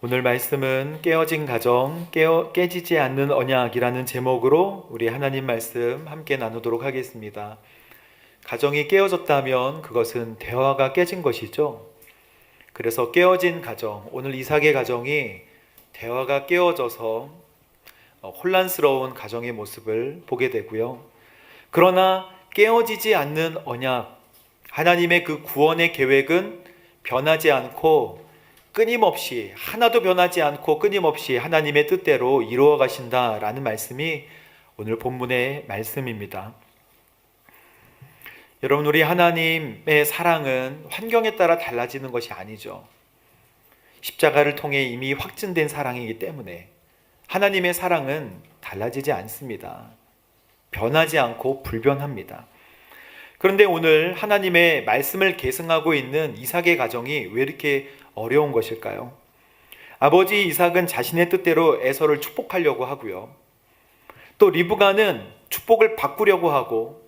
오늘 말씀은 깨어진 가정, 깨지지 않는 언약이라는 제목으로 우리 하나님 말씀 함께 나누도록 하겠습니다. 가정이 깨어졌다면 그것은 대화가 깨진 것이죠. 그래서 깨어진 가정, 오늘 이삭의 가정이 대화가 깨어져서 혼란스러운 가정의 모습을 보게 되고요. 그러나 깨어지지 않는 언약, 하나님의 그 구원의 계획은 변하지 않고 끊임없이, 하나도 변하지 않고 끊임없이 하나님의 뜻대로 이루어 가신다라는 말씀이 오늘 본문의 말씀입니다. 여러분, 우리 하나님의 사랑은 환경에 따라 달라지는 것이 아니죠. 십자가를 통해 이미 확증된 사랑이기 때문에 하나님의 사랑은 달라지지 않습니다. 변하지 않고 불변합니다. 그런데 오늘 하나님의 말씀을 계승하고 있는 이삭의 가정이 왜 이렇게 어려운 것일까요? 아버지 이삭은 자신의 뜻대로 에서를 축복하려고 하고요. 또 리브가는 축복을 바꾸려고 하고,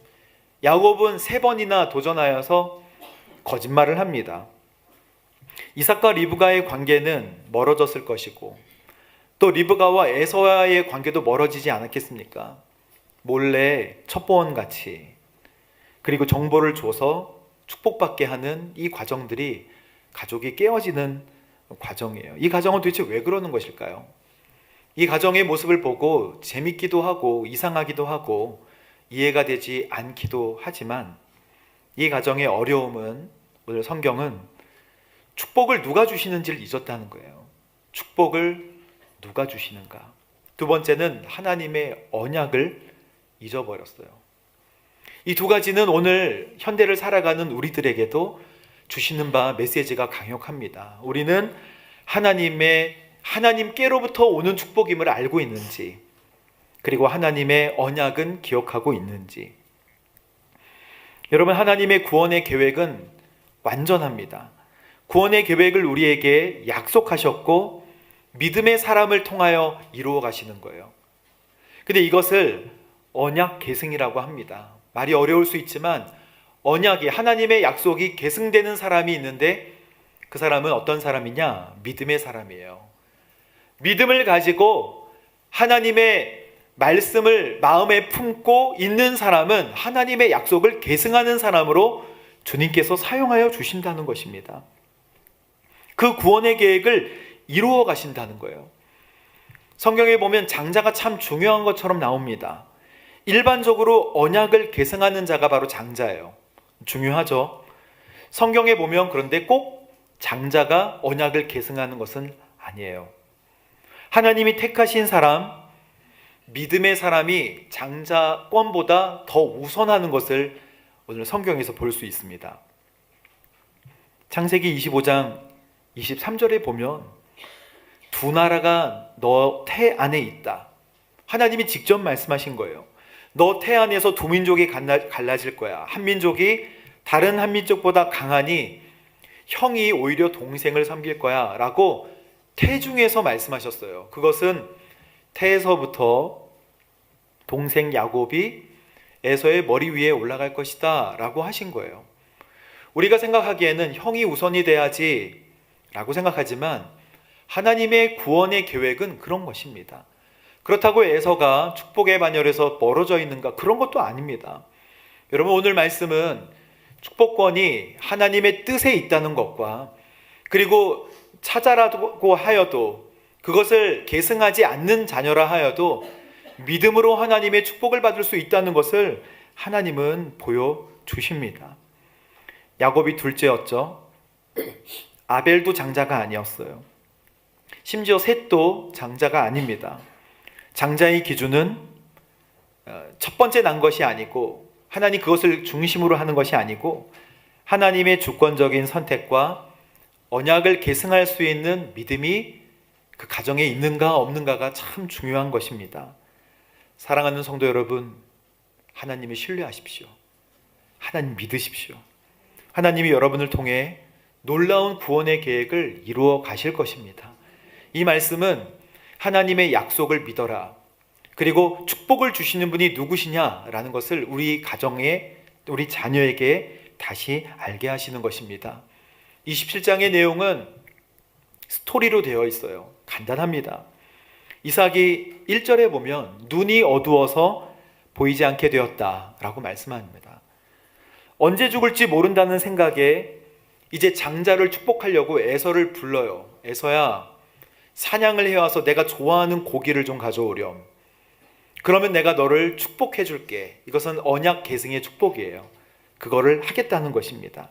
야곱은 3번이나 도전하여서 거짓말을 합니다. 이삭과 리브가의 관계는 멀어졌을 것이고, 또 리브가와 에서와의 관계도 멀어지지 않았겠습니까? 몰래 첩보원같이, 그리고 정보를 줘서 축복받게 하는 이 과정들이 가족이 깨어지는 과정이에요. 이 가정은 도대체 왜 그러는 것일까요? 이 가정의 모습을 보고 재밌기도 하고 이상하기도 하고 이해가 되지 않기도 하지만, 이 가정의 어려움은, 오늘 성경은 축복을 누가 주시는지를 잊었다는 거예요. 축복을 누가 주시는가? 두 번째는 하나님의 언약을 잊어버렸어요. 이 두 가지는 오늘 현대를 살아가는 우리들에게도 주시는 바 메시지가 강력합니다. 우리는 하나님께로부터 오는 축복임을 알고 있는지, 그리고 하나님의 언약은 기억하고 있는지. 여러분, 하나님의 구원의 계획은 완전합니다. 구원의 계획을 우리에게 약속하셨고 믿음의 사람을 통하여 이루어 가시는 거예요. 근데 이것을 언약 계승이라고 합니다. 말이 어려울 수 있지만 언약이, 하나님의 약속이 계승되는 사람이 있는데 그 사람은 어떤 사람이냐? 믿음의 사람이에요. 믿음을 가지고 하나님의 말씀을 마음에 품고 있는 사람은 하나님의 약속을 계승하는 사람으로 주님께서 사용하여 주신다는 것입니다. 그 구원의 계획을 이루어 가신다는 거예요. 성경에 보면 장자가 참 중요한 것처럼 나옵니다. 일반적으로 언약을 계승하는 자가 바로 장자예요. 중요하죠. 성경에 보면 그런데 꼭 장자가 언약을 계승하는 것은 아니에요. 하나님이 택하신 사람, 믿음의 사람이 장자권보다 더 우선하는 것을 오늘 성경에서 볼 수 있습니다. 창세기 25장 23절에 보면 두 나라가 너 태 안에 있다. 하나님이 직접 말씀하신 거예요. 너 태 안에서 두 민족이 갈라질 거야. 한 민족이 다른 한 민족보다 강하니 형이 오히려 동생을 섬길 거야 라고 태중에서 말씀하셨어요. 그것은 태에서부터 동생 야곱이 에서의 머리 위에 올라갈 것이다 라고 하신 거예요. 우리가 생각하기에는 형이 우선이 돼야지 라고 생각하지만 하나님의 구원의 계획은 그런 것입니다. 그렇다고 에서가 축복의 반열에서 멀어져 있는가? 그런 것도 아닙니다. 여러분, 오늘 말씀은 축복권이 하나님의 뜻에 있다는 것과, 그리고 찾아라고 하여도, 그것을 계승하지 않는 자녀라 하여도 믿음으로 하나님의 축복을 받을 수 있다는 것을 하나님은 보여주십니다. 야곱이 둘째였죠. 아벨도 장자가 아니었어요. 심지어 셋도 장자가 아닙니다. 장자의 기준은 첫 번째 난 것이 아니고, 하나님 그것을 중심으로 하는 것이 아니고, 하나님의 주권적인 선택과 언약을 계승할 수 있는 믿음이 그 가정에 있는가 없는가가 참 중요한 것입니다. 사랑하는 성도 여러분, 하나님을 신뢰하십시오. 하나님 믿으십시오. 하나님이 여러분을 통해 놀라운 구원의 계획을 이루어 가실 것입니다. 이 말씀은 하나님의 약속을 믿어라, 그리고 축복을 주시는 분이 누구시냐라는 것을 우리 가정에, 우리 자녀에게 다시 알게 하시는 것입니다. 27장의 내용은 스토리로 되어 있어요. 간단합니다. 이삭이 1절에 보면 눈이 어두워서 보이지 않게 되었다라고 말씀합니다. 언제 죽을지 모른다는 생각에 이제 장자를 축복하려고 에서를 불러요. 에서야, 사냥을 해와서 내가 좋아하는 고기를 좀 가져오렴. 그러면 내가 너를 축복해 줄게. 이것은 언약 계승의 축복이에요. 그거를 하겠다는 것입니다.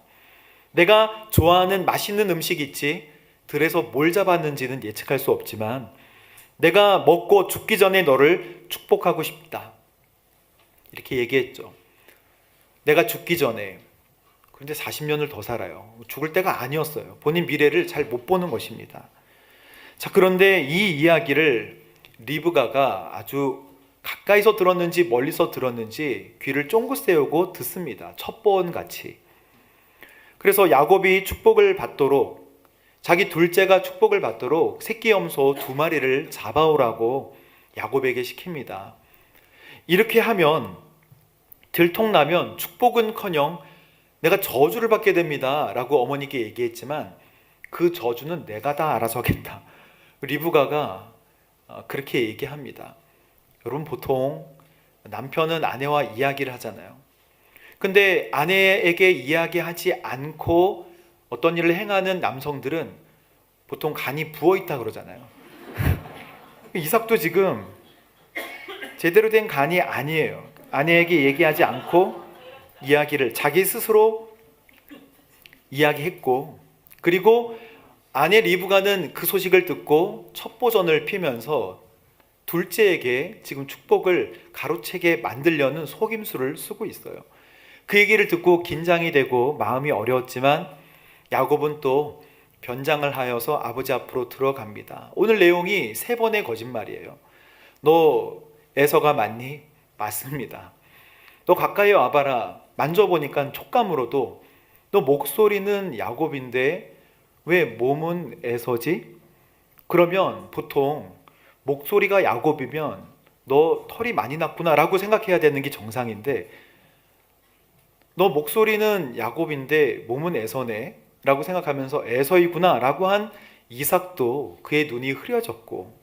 내가 좋아하는 맛있는 음식 있지, 들에서 뭘 잡았는지는 예측할 수 없지만 내가 먹고 죽기 전에 너를 축복하고 싶다. 이렇게 얘기했죠. 내가 죽기 전에. 그런데 40년을 더 살아요. 죽을 때가 아니었어요. 본인 미래를 잘 못 보는 것입니다. 자, 그런데 이 이야기를 리브가가 아주 가까이서 들었는지 멀리서 들었는지 귀를 쫑긋 세우고 듣습니다. 첩보원같이. 그래서 야곱이 축복을 받도록, 자기 둘째가 축복을 받도록 새끼 염소 2마리를 잡아오라고 야곱에게 시킵니다. 이렇게 하면, 들통나면 축복은커녕 내가 저주를 받게 됩니다 라고 어머니께 얘기했지만 그 저주는 내가 다 알아서 하겠다. 리브가가 그렇게 얘기합니다. 여러분, 보통 남편은 아내와 이야기를 하잖아요. 근데 아내에게 이야기하지 않고 어떤 일을 행하는 남성들은 보통 간이 부어있다 그러잖아요. 이삭도 지금 제대로 된 간이 아니에요. 아내에게 얘기하지 않고 이야기를 자기 스스로 이야기했고, 그리고 아내 리브가는 그 소식을 듣고 첩보전을 피면서 둘째에게 지금 축복을 가로채게 만들려는 속임수를 쓰고 있어요. 그 얘기를 듣고 긴장이 되고 마음이 어려웠지만 야곱은 또 변장을 하여서 아버지 앞으로 들어갑니다. 오늘 내용이 3번의 거짓말이에요. 너 에서가 맞니? 맞습니다. 너 가까이 와봐라. 만져보니까 촉감으로도 너 목소리는 야곱인데 왜 몸은 에서지? 그러면 보통 목소리가 야곱이면 너 털이 많이 났구나 라고 생각해야 되는 게 정상인데, 너 목소리는 야곱인데 몸은 에서네 라고 생각하면서 에서이구나 라고 한 이삭도 그의 눈이 흐려졌고,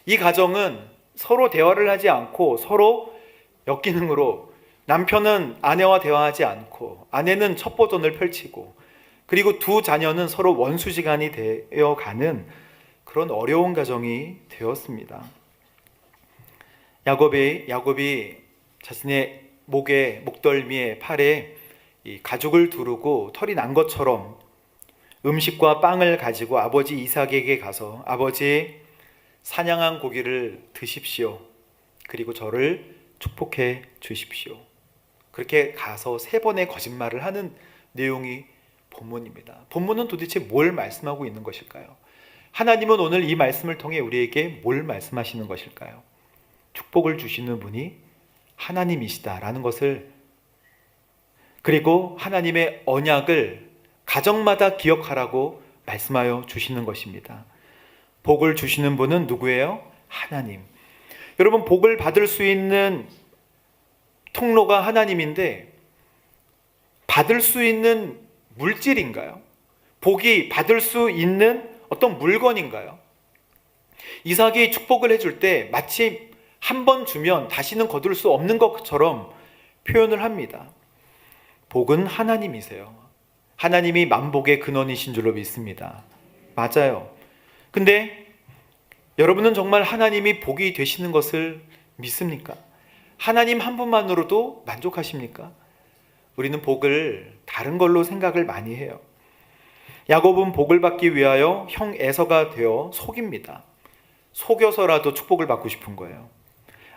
이 가정은 서로 대화를 하지 않고 서로 역기능으로, 남편은 아내와 대화하지 않고 아내는 첩보전을 펼치고, 그리고 두 자녀는 서로 원수지간이 되어가는 그런 어려운 가정이 되었습니다. 야곱이 자신의 목에, 목덜미에, 팔에 이 가죽을 두르고 털이 난 것처럼 음식과 빵을 가지고 아버지 이삭에게 가서, 아버지, 사냥한 고기를 드십시오. 그리고 저를 축복해 주십시오. 그렇게 가서 3번의 거짓말을 하는 내용이 본문입니다. 본문은 도대체 뭘 말씀하고 있는 것일까요? 하나님은 오늘 이 말씀을 통해 우리에게 뭘 말씀하시는 것일까요? 축복을 주시는 분이 하나님이시다라는 것을, 그리고 하나님의 언약을 가정마다 기억하라고 말씀하여 주시는 것입니다. 복을 주시는 분은 누구예요? 하나님. 여러분, 복을 받을 수 있는 통로가 하나님인데 받을 수 있는 물질인가요? 복이 받을 수 있는 어떤 물건인가요? 이삭이 축복을 해줄 때 마치 한 번 주면 다시는 거둘 수 없는 것처럼 표현을 합니다. 복은 하나님이세요. 하나님이 만복의 근원이신 줄로 믿습니다. 맞아요. 근데 여러분은 정말 하나님이 복이 되시는 것을 믿습니까? 하나님 한 분만으로도 만족하십니까? 우리는 복을 다른 걸로 생각을 많이 해요. 야곱은 복을 받기 위하여 형 에서가 되어 속입니다. 속여서라도 축복을 받고 싶은 거예요.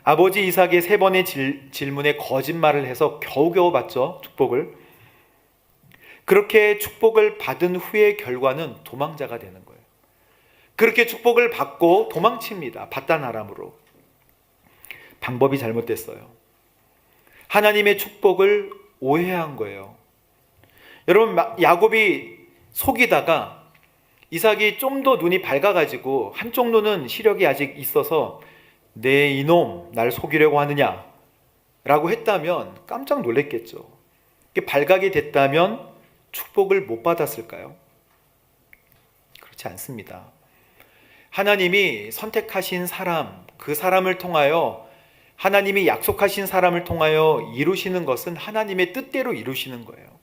아버지 이삭의 3번의 질문에 거짓말을 해서 겨우겨우 받죠, 축복을. 그렇게 축복을 받은 후의 결과는 도망자가 되는 거예요. 그렇게 축복을 받고 도망칩니다. 바단 아람으로. 방법이 잘못됐어요. 하나님의 축복을 오해한 거예요. 여러분, 야곱이 속이다가 이삭이 좀 더 눈이 밝아가지고 한쪽 눈은 시력이 아직 있어서 내 이놈 날 속이려고 하느냐 라고 했다면 깜짝 놀랐겠죠. 발각이 됐다면 축복을 못 받았을까요? 그렇지 않습니다. 하나님이 선택하신 사람, 그 사람을 통하여, 하나님이 약속하신 사람을 통하여 이루시는 것은 하나님의 뜻대로 이루시는 거예요.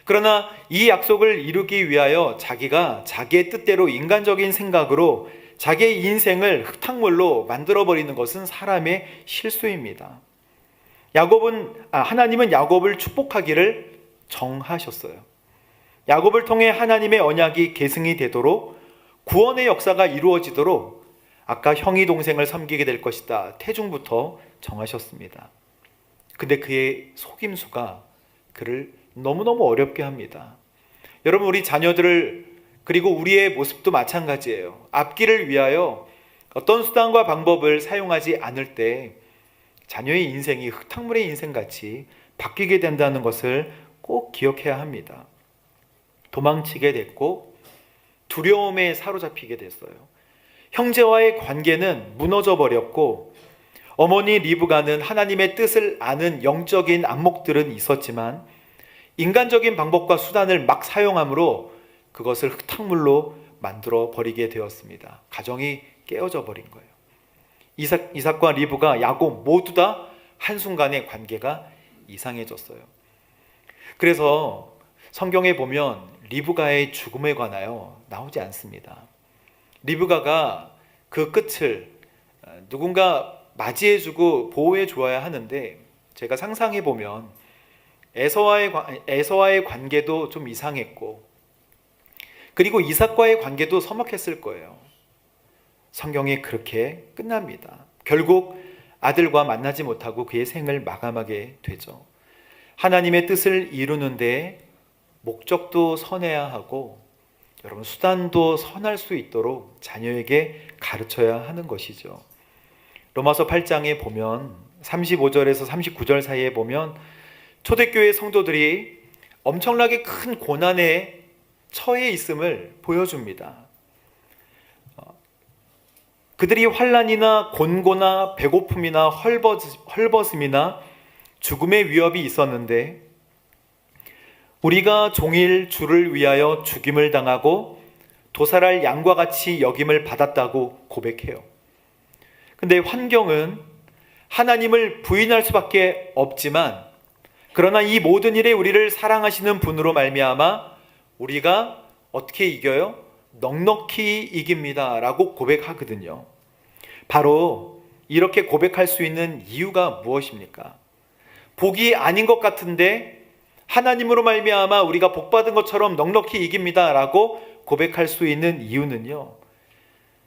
그러나 이 약속을 이루기 위하여 자기가 자기의 뜻대로 인간적인 생각으로 자기의 인생을 흙탕물로 만들어버리는 것은 사람의 실수입니다. 하나님은 야곱을 축복하기를 정하셨어요. 야곱을 통해 하나님의 언약이 계승이 되도록, 구원의 역사가 이루어지도록 아까 형이 동생을 섬기게 될 것이다, 태중부터 정하셨습니다. 근데 그의 속임수가 그를 너무너무 어렵게 합니다. 여러분, 우리 자녀들을, 그리고 우리의 모습도 마찬가지예요. 앞길을 위하여 어떤 수단과 방법을 사용하지 않을 때 자녀의 인생이 흙탕물의 인생같이 바뀌게 된다는 것을 꼭 기억해야 합니다. 도망치게 됐고 두려움에 사로잡히게 됐어요. 형제와의 관계는 무너져 버렸고, 어머니 리브가는 하나님의 뜻을 아는 영적인 안목들은 있었지만 인간적인 방법과 수단을 막 사용함으로 그것을 흙탕물로 만들어 버리게 되었습니다. 가정이 깨어져 버린 거예요. 이삭과 리브가, 야곱 모두 다 한순간에 관계가 이상해졌어요. 그래서 성경에 보면 리브가의 죽음에 관하여 나오지 않습니다. 리브가가 그 끝을 누군가 맞이해주고 보호해 주어야 하는데, 제가 상상해 보면 에서와의 관계도 좀 이상했고, 그리고 이삭과의 관계도 서먹했을 거예요. 성경이 그렇게 끝납니다. 결국 아들과 만나지 못하고 그의 생을 마감하게 되죠. 하나님의 뜻을 이루는데 목적도 선해야 하고, 여러분, 수단도 선할 수 있도록 자녀에게 가르쳐야 하는 것이죠. 로마서 8장에 보면 35절에서 39절 사이에 보면 초대교회 성도들이 엄청나게 큰 고난에 처해 있음을 보여줍니다. 그들이 환난이나 곤고나 배고픔이나 헐벗음이나 죽음의 위협이 있었는데, 우리가 종일 주를 위하여 죽임을 당하고 도살할 양과 같이 여김을 받았다고 고백해요. 근데 환경은 하나님을 부인할 수밖에 없지만, 그러나 이 모든 일에 우리를 사랑하시는 분으로 말미암아 우리가 어떻게 이겨요? 넉넉히 이깁니다 라고 고백하거든요. 바로 이렇게 고백할 수 있는 이유가 무엇입니까? 복이 아닌 것 같은데 하나님으로 말미암아 우리가 복받은 것처럼 넉넉히 이깁니다 라고 고백할 수 있는 이유는요,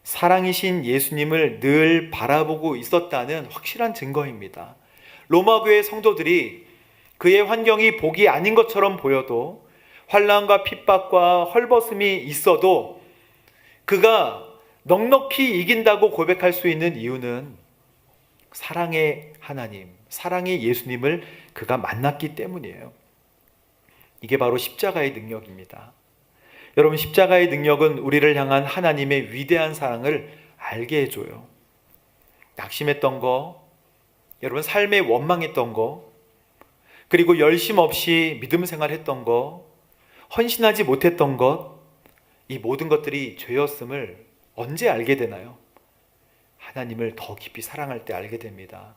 사랑이신 예수님을 늘 바라보고 있었다는 확실한 증거입니다. 로마교회 성도들이 그의 환경이 복이 아닌 것처럼 보여도, 환난과 핍박과 헐벗음이 있어도 그가 넉넉히 이긴다고 고백할 수 있는 이유는 사랑의 하나님, 사랑의 예수님을 그가 만났기 때문이에요. 이게 바로 십자가의 능력입니다. 여러분, 십자가의 능력은 우리를 향한 하나님의 위대한 사랑을 알게 해줘요. 낙심했던 거, 여러분 삶에 원망했던 거, 그리고 열심 없이 믿음 생활했던 거, 헌신하지 못했던 것, 이 모든 것들이 죄였음을 언제 알게 되나요? 하나님을 더 깊이 사랑할 때 알게 됩니다.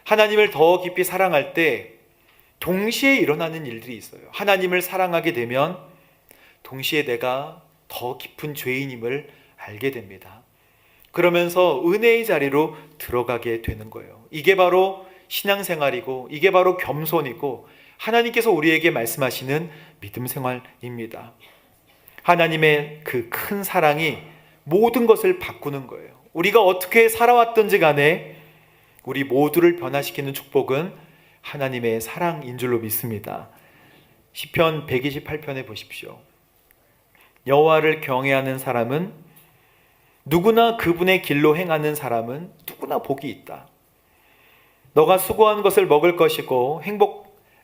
하나님을 더 깊이 사랑할 때 동시에 일어나는 일들이 있어요. 하나님을 사랑하게 되면 동시에 내가 더 깊은 죄인임을 알게 됩니다. 그러면서 은혜의 자리로 들어가게 되는 거예요. 이게 바로 신앙생활이고, 이게 바로 겸손이고, 하나님께서 우리에게 말씀하시는 믿음 생활입니다. 하나님의 그 큰 사랑이 모든 것을 바꾸는 거예요. 우리가 어떻게 살아왔든지 간에 우리 모두를 변화시키는 축복은 하나님의 사랑인 줄로 믿습니다. 시편 128편에 보십시오. 여호와를 경외하는 사람은, 누구나 그분의 길로 행하는 사람은 누구나 복이 있다. 너가 수고한 것을 먹을 것이고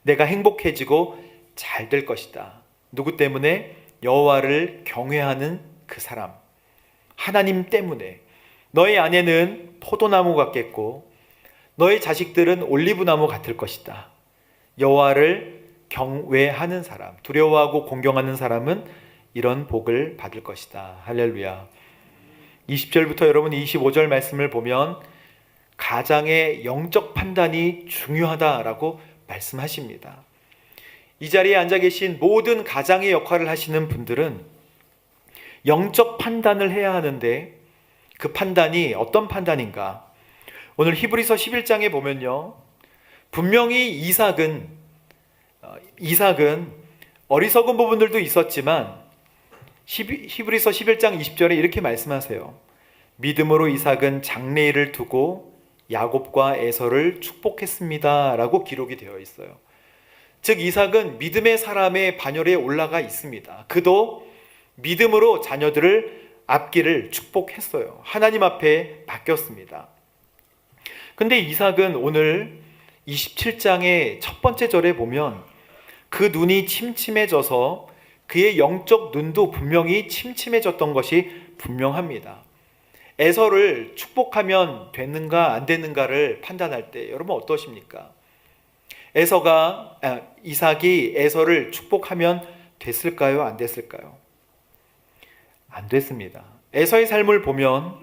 내가 행복해지고 잘 될 것이다. 누구 때문에? 여호와를 경외하는 그 사람, 하나님 때문에. 너의 아내는 포도나무 같겠고 너의 자식들은 올리브나무 같을 것이다. 여호와를 경외하는 사람, 두려워하고 공경하는 사람은 이런 복을 받을 것이다. 할렐루야. 20절부터 여러분 25절 말씀을 보면 가장의 영적 판단이 중요하다라고 말씀하십니다. 이 자리에 앉아 계신 모든 가장의 역할을 하시는 분들은 영적 판단을 해야 하는데 그 판단이 어떤 판단인가? 오늘 히브리서 11장에 보면요, 분명히 이삭은 어리석은 부분들도 있었지만 히브리서 11장 20절에 이렇게 말씀하세요. 믿음으로 이삭은 장래일을 두고 야곱과 에서를 축복했습니다 라고 기록이 되어 있어요. 즉 이삭은 믿음의 사람의 반열에 올라가 있습니다. 그도 믿음으로 자녀들을 앞길을 축복했어요. 하나님 앞에 맡겼습니다. 근데 이삭은 오늘 27장의 첫 번째 절에 보면 그 눈이 침침해져서 그의 영적 눈도 분명히 침침해졌던 것이 분명합니다. 에서를 축복하면 됐는가 안 됐는가를 판단할 때 여러분 어떠십니까? 이삭이 에서를 축복하면 됐을까요? 안 됐을까요? 안 됐습니다. 에서의 삶을 보면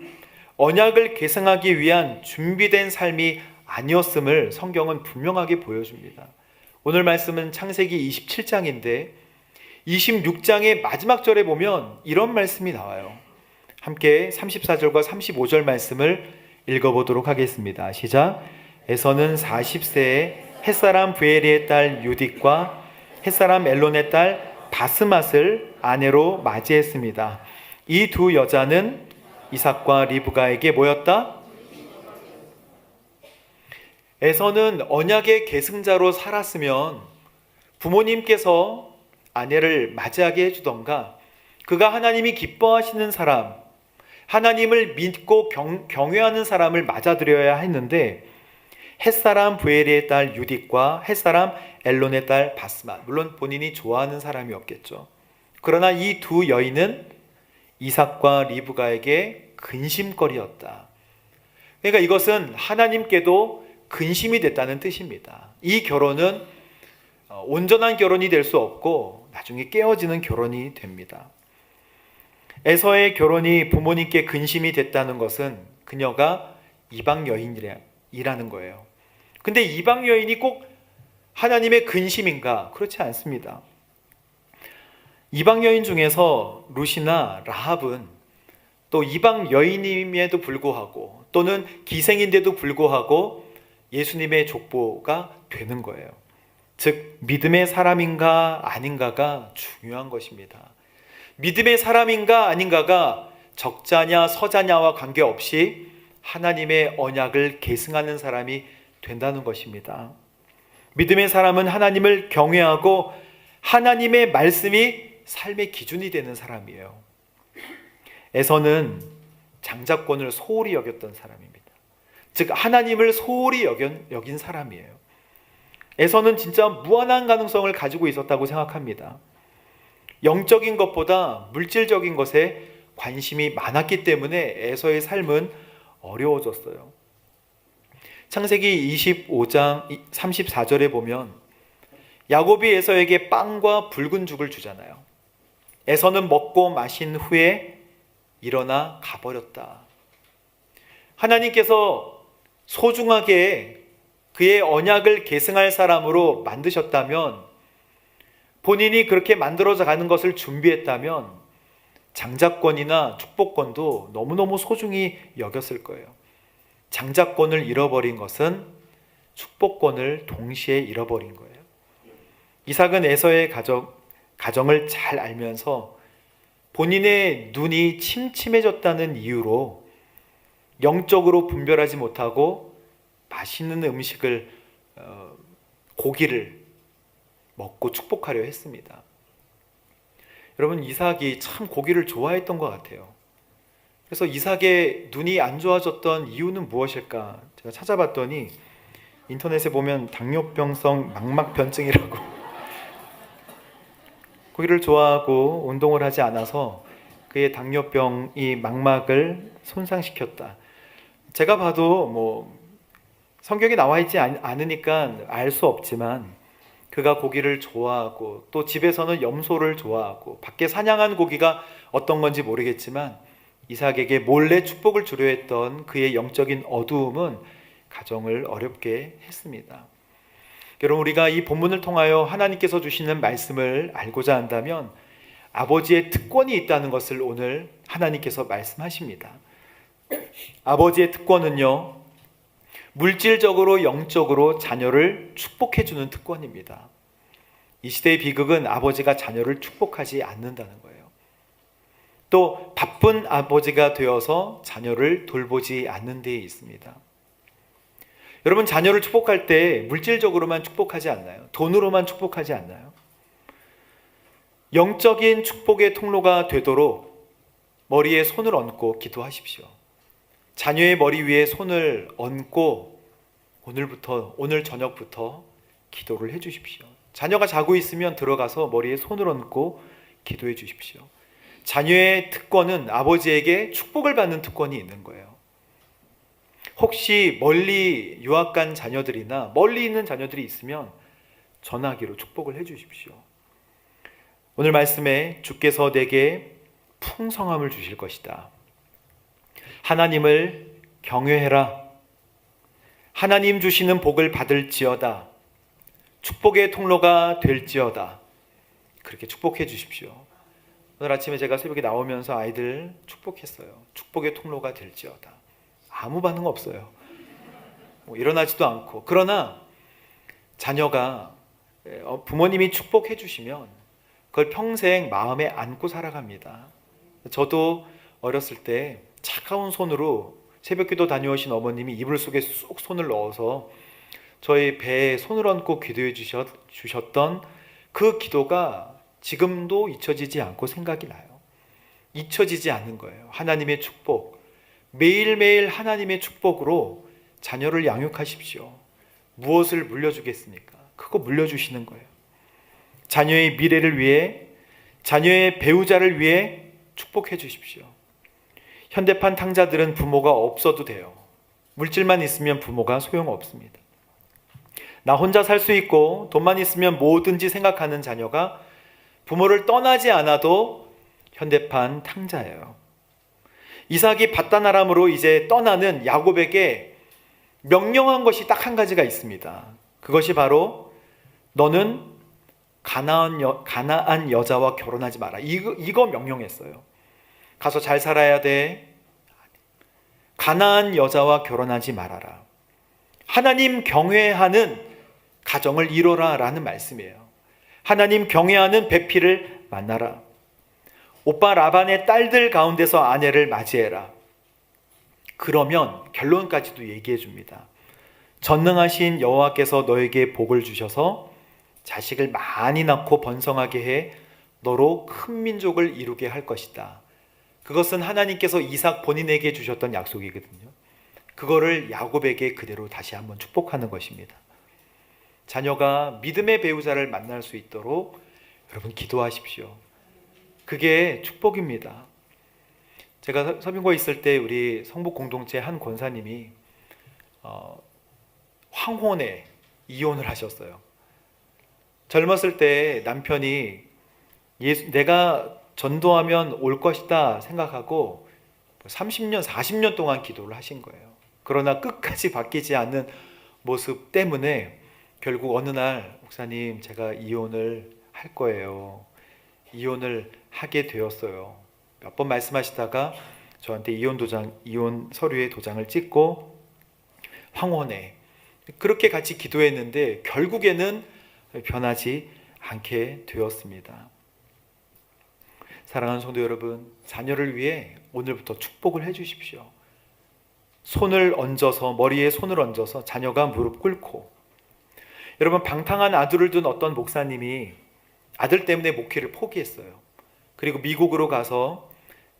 언약을 계승하기 위한 준비된 삶이 아니었음을 성경은 분명하게 보여줍니다. 오늘 말씀은 창세기 27장인데 26장의 마지막 절에 보면 이런 말씀이 나와요. 함께 34절과 35절 말씀을 읽어보도록 하겠습니다. 시작. 에서는 40세에 햇사람 부에리의 딸 유딕과 햇사람 엘론의 딸 바스맛을 아내로 맞이했습니다. 이 두 여자는 이삭과 리브가에게 뭐였다? 에서는 언약의 계승자로 살았으면 부모님께서 아내를 맞이하게 해주던가, 그가 하나님이 기뻐하시는 사람, 하나님을 믿고 경외하는 사람을 맞아들여야 했는데 햇사람 부에리의 딸 유딕과 햇사람 엘론의 딸 바스맛, 물론 본인이 좋아하는 사람이었겠죠. 그러나 이 두 여인은 이삭과 리브가에게 근심거리였다. 그러니까 이것은 하나님께도 근심이 됐다는 뜻입니다. 이 결혼은 온전한 결혼이 될 수 없고 나중에 깨어지는 결혼이 됩니다. 에서의 결혼이 부모님께 근심이 됐다는 것은 그녀가 이방 여인이라는 거예요. 근데 이방 여인이 꼭 하나님의 근심인가? 그렇지 않습니다. 이방 여인 중에서 룻이나 라합은 또 이방 여인임에도 불구하고 또는 기생인데도 불구하고 예수님의 족보가 되는 거예요. 즉 믿음의 사람인가 아닌가가 중요한 것입니다. 믿음의 사람인가 아닌가가 적자냐 서자냐와 관계없이 하나님의 언약을 계승하는 사람이 된다는 것입니다. 믿음의 사람은 하나님을 경외하고 하나님의 말씀이 삶의 기준이 되는 사람이에요. 에서는 장자권을 소홀히 여겼던 사람입니다. 즉 하나님을 소홀히 여긴 사람이에요. 에서는 진짜 무한한 가능성을 가지고 있었다고 생각합니다. 영적인 것보다 물질적인 것에 관심이 많았기 때문에 에서의 삶은 어려워졌어요. 창세기 25장 34절에 보면 야곱이 에서에게 빵과 붉은 죽을 주잖아요. 에서는 먹고 마신 후에 일어나 가버렸다. 하나님께서 소중하게 그의 언약을 계승할 사람으로 만드셨다면, 본인이 그렇게 만들어져 가는 것을 준비했다면 장자권이나 축복권도 너무너무 소중히 여겼을 거예요. 장자권을 잃어버린 것은 축복권을 동시에 잃어버린 거예요. 이삭은 에서의 가정을 잘 알면서 본인의 눈이 침침해졌다는 이유로 영적으로 분별하지 못하고 맛있는 음식을 고기를 먹고 축복하려 했습니다. 여러분, 이삭이 참 고기를 좋아했던 것 같아요. 그래서 이삭의 눈이 안 좋아졌던 이유는 무엇일까? 제가 찾아봤더니 인터넷에 보면 당뇨병성 망막변증이라고 고기를 좋아하고 운동을 하지 않아서 그의 당뇨병이 망막을 손상시켰다. 제가 봐도 성경에 나와 있지 않으니까 알 수 없지만 그가 고기를 좋아하고 또 집에서는 염소를 좋아하고 밖에 사냥한 고기가 어떤 건지 모르겠지만 이삭에게 몰래 축복을 주려 했던 그의 영적인 어두움은 가정을 어렵게 했습니다. 여러분, 우리가 이 본문을 통하여 하나님께서 주시는 말씀을 알고자 한다면 아버지의 특권이 있다는 것을 오늘 하나님께서 말씀하십니다. 아버지의 특권은요, 물질적으로 영적으로 자녀를 축복해주는 특권입니다. 이 시대의 비극은 아버지가 자녀를 축복하지 않는다는 거예요. 또 바쁜 아버지가 되어서 자녀를 돌보지 않는 데에 있습니다. 여러분, 자녀를 축복할 때 물질적으로만 축복하지 않나요? 돈으로만 축복하지 않나요? 영적인 축복의 통로가 되도록 머리에 손을 얹고 기도하십시오. 자녀의 머리 위에 손을 얹고 오늘 저녁부터 기도를 해 주십시오. 자녀가 자고 있으면 들어가서 머리에 손을 얹고 기도해 주십시오. 자녀의 특권은 아버지에게 축복을 받는 특권이 있는 거예요. 혹시 멀리 유학 간 자녀들이나 멀리 있는 자녀들이 있으면 전화기로 축복을 해 주십시오. 오늘 말씀에 주께서 내게 풍성함을 주실 것이다. 하나님을 경외해라. 하나님 주시는 복을 받을지어다. 축복의 통로가 될지어다. 그렇게 축복해 주십시오. 오늘 아침에 제가 새벽에 나오면서 아이들 축복했어요. 축복의 통로가 될지어다. 아무 반응 없어요. 일어나지도 않고. 그러나 자녀가 부모님이 축복해 주시면 그걸 평생 마음에 안고 살아갑니다. 저도 어렸을 때 차가운 손으로 새벽기도 다녀오신 어머님이 이불 속에 쏙 손을 넣어서 저희 배에 손을 얹고 기도해 주셨던 그 기도가 지금도 잊혀지지 않고 생각이 나요. 잊혀지지 않는 거예요. 하나님의 축복, 매일매일 하나님의 축복으로 자녀를 양육하십시오. 무엇을 물려주겠습니까? 그거 물려주시는 거예요. 자녀의 미래를 위해, 자녀의 배우자를 위해 축복해 주십시오. 현대판 탕자들은 부모가 없어도 돼요. 물질만 있으면 부모가 소용없습니다. 나 혼자 살 수 있고 돈만 있으면 뭐든지 생각하는 자녀가 부모를 떠나지 않아도 현대판 탕자예요. 이삭이 밧단아람으로 이제 떠나는 야곱에게 명령한 것이 딱 한 가지가 있습니다. 그것이 바로 너는 가나안 여자와 결혼하지 마라. 이거 명령했어요. 가서 잘 살아야 돼. 가나안 여자와 결혼하지 말아라. 하나님 경외하는 가정을 이뤄라 라는 말씀이에요. 하나님 경외하는 배필을 만나라. 오빠 라반의 딸들 가운데서 아내를 맞이해라. 그러면 결론까지도 얘기해 줍니다. 전능하신 여호와께서 너에게 복을 주셔서 자식을 많이 낳고 번성하게 해 너로 큰 민족을 이루게 할 것이다. 그것은 하나님께서 이삭 본인에게 주셨던 약속이거든요. 그거를 야곱에게 그대로 다시 한번 축복하는 것입니다. 자녀가 믿음의 배우자를 만날 수 있도록 여러분 기도하십시오. 그게 축복입니다. 제가 서빙고에 있을 때 우리 성북 공동체 한 권사님이 황혼에 이혼을 하셨어요. 젊었을 때 남편이 내가 전도하면 올 것이다 생각하고 30년, 40년 동안 기도를 하신 거예요. 그러나 끝까지 바뀌지 않는 모습 때문에 결국 어느 날 목사님 제가 이혼을 할 거예요. 이혼을 하게 되었어요. 몇 번 말씀하시다가 저한테 이혼 서류에 도장을 찍고 황혼에 그렇게 같이 기도했는데 결국에는 변하지 않게 되었습니다. 사랑하는 성도 여러분, 자녀를 위해 오늘부터 축복을 해 주십시오. 머리에 손을 얹어서 자녀가 무릎 꿇고, 여러분 방탕한 아들을 둔 어떤 목사님이 아들 때문에 목회를 포기했어요. 그리고 미국으로 가서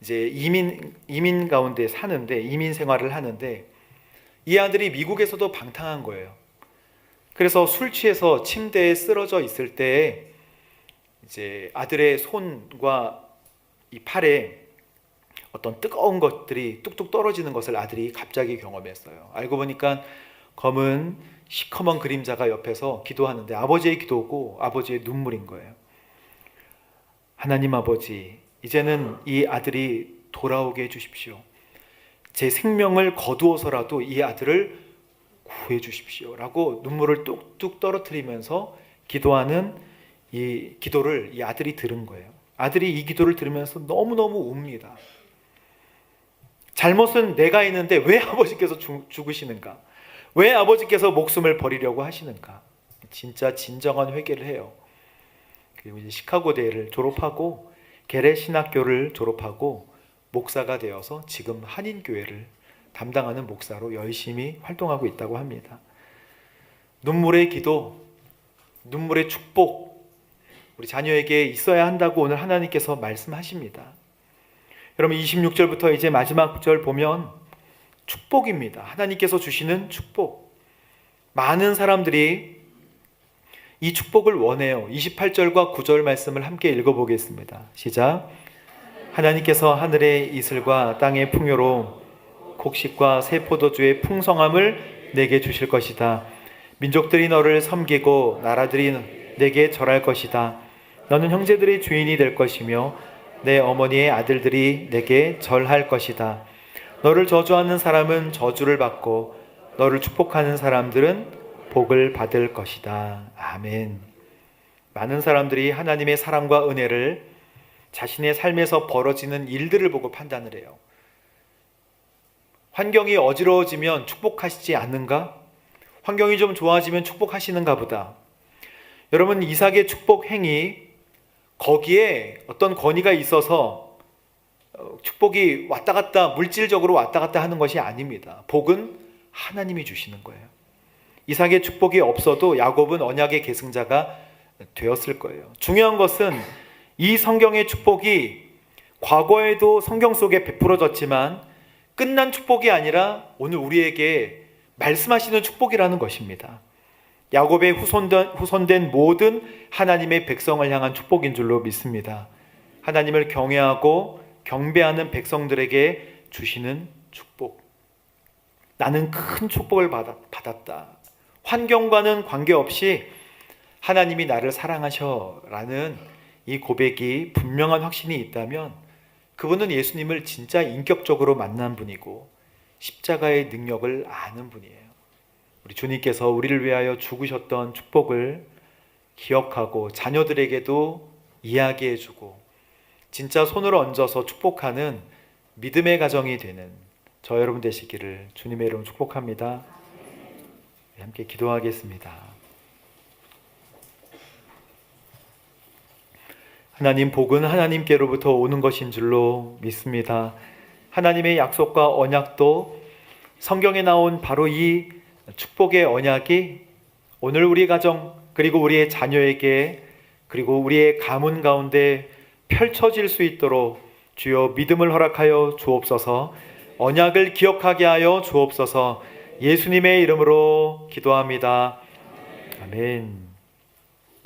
이제 이민 가운데 사는데, 이민 생활을 하는데 이 아들이 미국에서도 방탕한 거예요. 그래서 술 취해서 침대에 쓰러져 있을 때 이제 아들의 손과 이 팔에 어떤 뜨거운 것들이 뚝뚝 떨어지는 것을 아들이 갑자기 경험했어요. 알고 보니까 검은 시커먼 그림자가 옆에서 기도하는데 아버지의 기도고 아버지의 눈물인 거예요. 하나님 아버지, 이제는 이 아들이 돌아오게 해주십시오. 제 생명을 거두어서라도 이 아들을 구해 주십시오 라고 눈물을 뚝뚝 떨어뜨리면서 기도하는 이 기도를 이 아들이 들은 거예요. 아들이 이 기도를 들으면서 너무너무 웁니다. 잘못은 내가 했는데 왜 아버지께서 죽으시는가? 왜 아버지께서 목숨을 버리려고 하시는가? 진짜 진정한 회개를 해요. 그리고 이제 시카고대를 졸업하고 게레 신학교를 졸업하고 목사가 되어서 지금 한인교회를 담당하는 목사로 열심히 활동하고 있다고 합니다. 눈물의 기도, 눈물의 축복, 우리 자녀에게 있어야 한다고 오늘 하나님께서 말씀하십니다. 여러분 26절부터 이제 마지막 절 보면 축복입니다. 하나님께서 주시는 축복. 많은 사람들이 이 축복을 원해요. 28절과 9절 말씀을 함께 읽어보겠습니다. 시작. 하나님께서 하늘의 이슬과 땅의 풍요로 곡식과 새 포도주의 풍성함을 내게 주실 것이다. 민족들이 너를 섬기고 나라들이 내게 절할 것이다. 너는 형제들의 주인이 될 것이며 내 어머니의 아들들이 내게 절할 것이다. 너를 저주하는 사람은 저주를 받고 너를 축복하는 사람들은 복을 받을 것이다. 아멘. 많은 사람들이 하나님의 사랑과 은혜를 자신의 삶에서 벌어지는 일들을 보고 판단을 해요. 환경이 어지러워지면 축복하시지 않는가? 환경이 좀 좋아지면 축복하시는가 보다. 여러분, 이삭의 축복 행위, 거기에 어떤 권위가 있어서 축복이 왔다 갔다, 물질적으로 왔다 갔다 하는 것이 아닙니다. 복은 하나님이 주시는 거예요. 이삭의 축복이 없어도 야곱은 언약의 계승자가 되었을 거예요. 중요한 것은 이 성경의 축복이 과거에도 성경 속에 베풀어졌지만 끝난 축복이 아니라 오늘 우리에게 말씀하시는 축복이라는 것입니다. 야곱의 후손된 모든 하나님의 백성을 향한 축복인 줄로 믿습니다. 하나님을 경외하고 경배하는 백성들에게 주시는 축복. 나는 큰 축복을 받았다. 환경과는 관계없이 하나님이 나를 사랑하셔라는 이 고백이 분명한 확신이 있다면 그분은 예수님을 진짜 인격적으로 만난 분이고 십자가의 능력을 아는 분이에요. 우리 주님께서 우리를 위하여 죽으셨던 축복을 기억하고 자녀들에게도 이야기해주고 진짜 손을 얹어서 축복하는 믿음의 가정이 되는 저 여러분 되시기를 주님의 이름으로 축복합니다. 함께 기도하겠습니다. 하나님, 복은 하나님께로부터 오는 것인 줄로 믿습니다. 하나님의 약속과 언약도 성경에 나온 바로 이 축복의 언약이 오늘 우리 가정 그리고 우리의 자녀에게 그리고 우리의 가문 가운데 펼쳐질 수 있도록 주여 믿음을 허락하여 주옵소서. 언약을 기억하게 하여 주옵소서. 예수님의 이름으로 기도합니다. 아멘.